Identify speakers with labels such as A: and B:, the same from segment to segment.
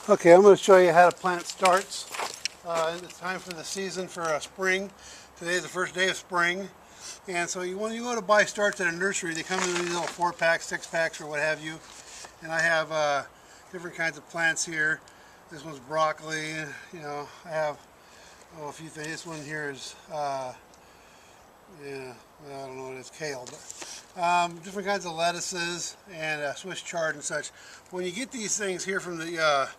A: Okay, I'm going to show you how to plant starts. It's time for the season for spring. Today is the first day of spring. And so when you go to buy starts at a nursery, they come in these little 4-packs, 6-packs, or what have you. And I have different kinds of plants here. This one's broccoli. You know, I have a few things. This one here is, I don't know what it's, kale. But different kinds of lettuces and Swiss chard and such. When you get these things here from the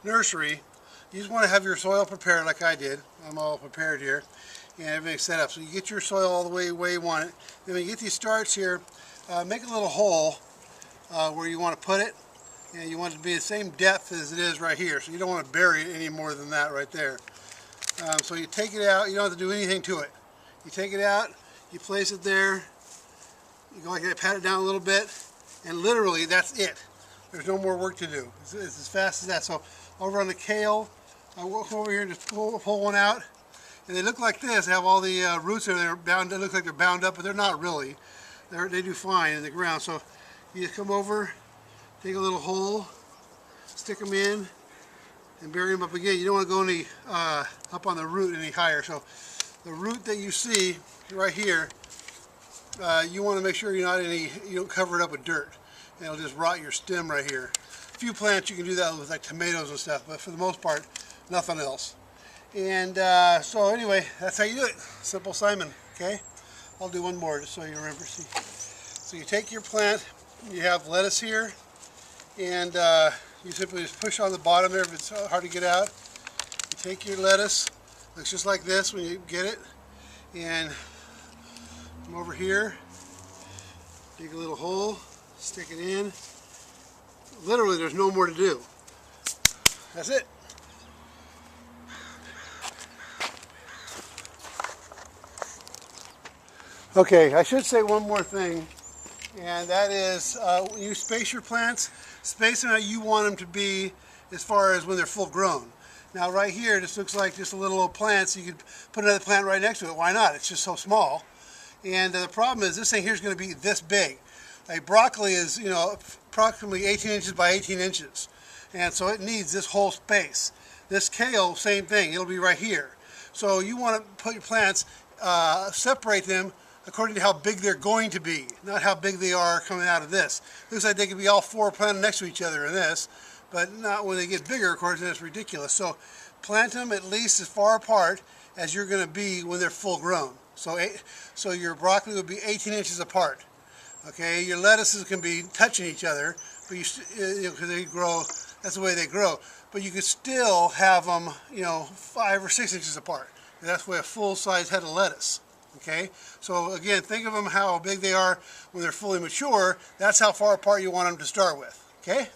A: nursery, you just want to have your soil prepared like I did. I'm all prepared here and everything's set up. So you get your soil all the way where you want it. Then when you get these starts here, make a little hole where you want to put it, and you want it to be the same depth as it is right here. So you don't want to bury it any more than that right there. So you take it out. You don't have to do anything to it. You take it out, you place it there, you go like that, pat it down a little bit, and literally that's it. There's no more work to do. It's as fast as that. So over on the kale, I walk over here and just pull one out, and they look like this. They have all the roots there. They're bound. They look like they're bound up, but they're not really. They do fine in the ground. So you just come over, take a little hole, stick them in, and bury them up again. You don't want to go any up on the root any higher. So the root that you see right here, you want to make sure you don't cover it up with dirt. It'll just rot your stem right here. A few plants you can do that with, like tomatoes and stuff, but for the most part, nothing else. And so anyway, that's how you do it. Simple Simon. Okay, I'll do one more just so you remember. See, so you take your plant. You have lettuce here, and you simply just push on the bottom there if it's hard to get out. You take your lettuce. Looks just like this when you get it, and come over here, dig a little hole, stick it in. Literally, there's no more to do. That's it. Okay, I should say one more thing, and that is when you space your plants, space them how you want them to be as far as when they're full grown. Now right here, this looks like just a little old plant, so you could put another plant right next to it. Why not? It's just so small. And the problem is this thing here is going to be this big. Like broccoli is, you know, approximately 18 inches by 18 inches. And so it needs this whole space. This kale, same thing. It'll be right here. So you want to put your plants, separate them according to how big they're going to be, not how big they are coming out of this. Looks like they could be all 4 planted next to each other in this, but not when they get bigger, of course, and it's ridiculous. So plant them at least as far apart as you're going to be when they're full grown. So your broccoli would be 18 inches apart. Okay, your lettuces can be touching each other, but because they grow, that's the way they grow. But you could still have them, 5 or 6 inches apart. That's the way a full-size head of lettuce. Okay, so again, think of them how big they are when they're fully mature. That's how far apart you want them to start with. Okay.